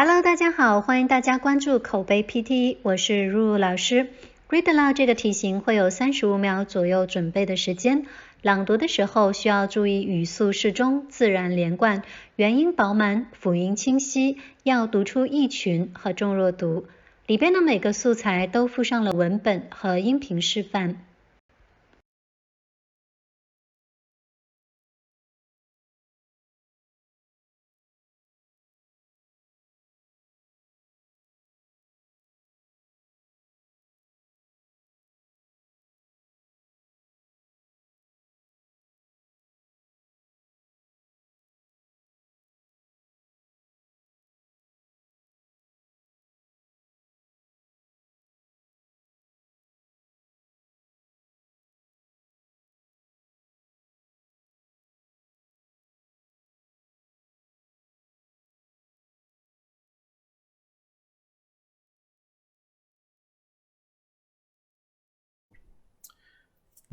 Hello， 大家好，欢迎大家关注口碑 PT， 我是如如老师。Read aloud 这个题型会有35秒左右准备的时间，朗读的时候需要注意语速适中，自然连贯，元音饱满，辅音清晰，要读出意群和重弱读。里边的每个素材都附上了文本和音频示范。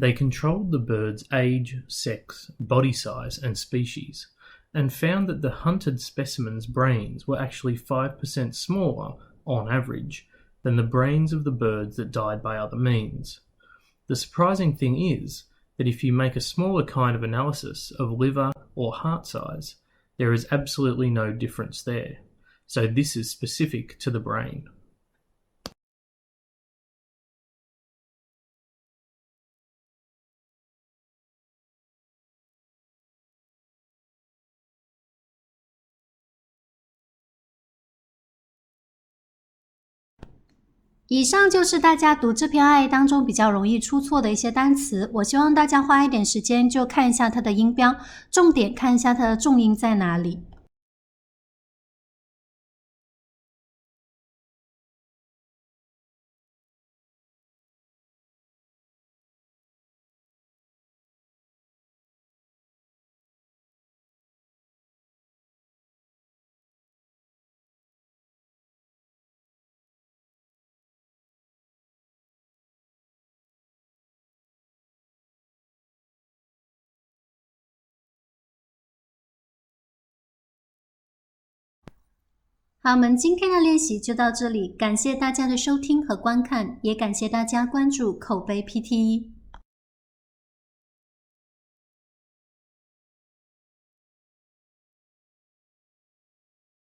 They controlled the bird's age, sex, body size, and species, and found that the hunted specimen's brains were actually 5% smaller, on average, than the brains of the birds that died by other means. The surprising thing is that if you make a smaller kind of analysis of liver or heart size, there is absolutely no difference there. So this is specific to the brain.以上就是大家读这篇爱当中比较容易出错的一些单词，我希望大家花一点时间就看一下它的音标，重点看一下它的重音在哪里。好，我们今天的练习就到这里，感谢大家的收听和观看，也感谢大家关注口碑 PT。